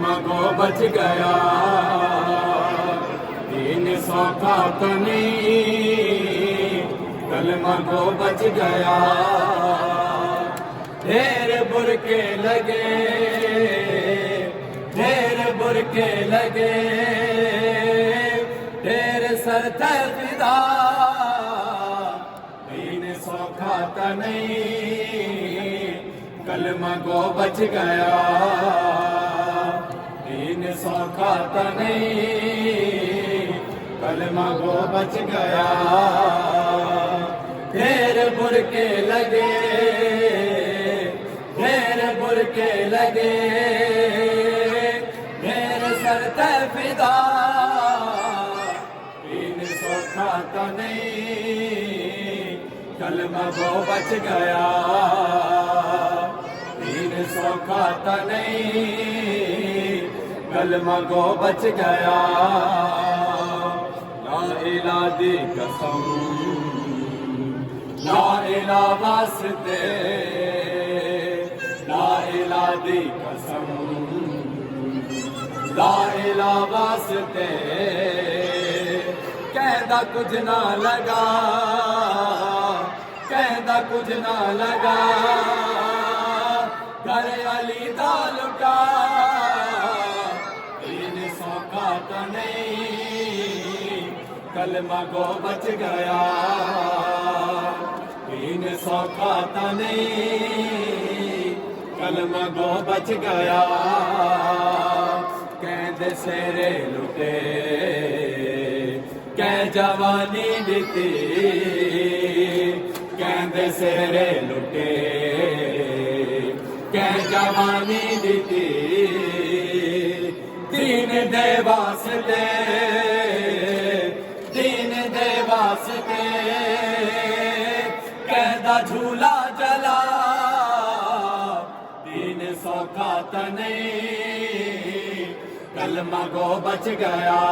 कलमा गो बच गया, दीन सौखा तो नहीं, कलमा गो बच गया। ढेर बुरके लगे, ढेर बुरके लगे, ढेर सर थे फिदा, दीन सौखा तो नहीं, कलमा गो बच गया, दीन सौखा तो नहीं, कलमा गो बच गया। ढेर बुरके लगे, ढेर बुरके लगे, ढेर सर ते फिदा, दीन सौखा तो नहीं, कलमा गो बच गया, दीन सौखा तो नहीं, कलमा गो बच गया। ला इलाहा दी कसम, ला इलाहा वास्ते, ला इलाहा दी कसम, ला इलाहा वास्ते, कहदा कुछ ना लगा, कहदा कुछ ना लगा, घर अली दा लुटा, दीन सौखा तो नहीं, कलमा गो बच गया, दीन सौखा तो नहीं, कलमा गो बच गया। कहदे सेरे लुटे, कह जवानी दिती, कहदे सेरे लुटे, कह जवानी दिती, दीन दे वास्ते, दीन दे वास्ते, कहदा झूला जला, दीन सौखा तो नहीं, कलमा गो बच गया,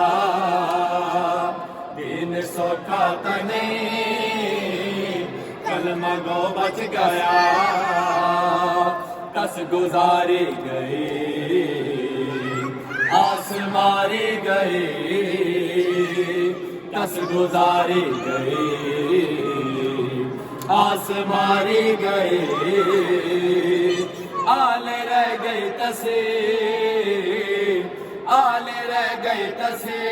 दीन सौखा तो नहीं, कलमा गो बच गया। 10 गुजारी गई, आस मारी गई, 10 गुजारी गई, आस मारी गई, आले रह गई तसे, आले रह गई तसे,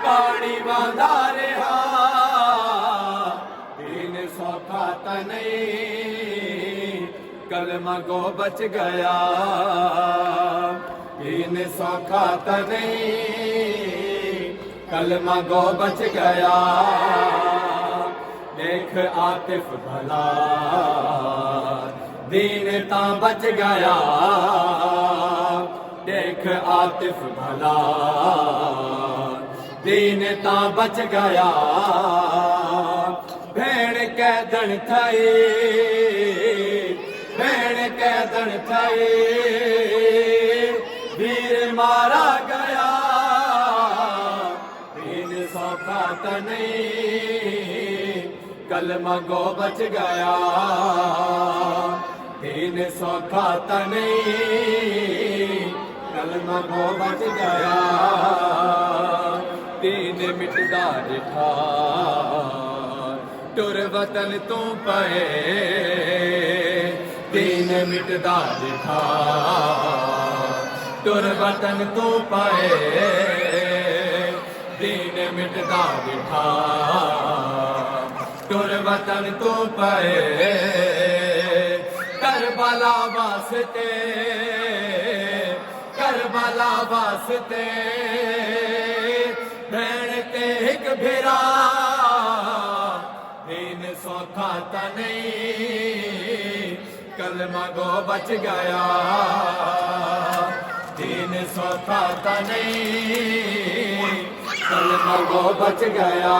पानी बांधा रहा, दीन सौखा तो नहीं, कलमा गो बच गया, दीन सौखा तो नहीं, कलमा गो बच गया। देख आतिफ भला, दीन ता बच गया, देख आतिफ भला, दीन ता बच गया। भेड़ कैदन थई, भेड़ कैदन थई, वीर मारा गया, दीन सौखा तो नहीं, कलमा गो बच गया, दीन सौखा तो नहीं, कलमा गो बच गया। दीन मिटदा रिठा, टुर वतन तू पए, दीन मिटदा रिठा, टुर वतन तू पए, दीन मिटदा रिठा, टुर वतन तू पए। करबला वास्ते, करबला वास्ते, भैन ते एक भिरा, दीन सौखा तो नहीं, कलमा गो बच गया, दीन सौखा तो नहीं, कलमा गो बच गया।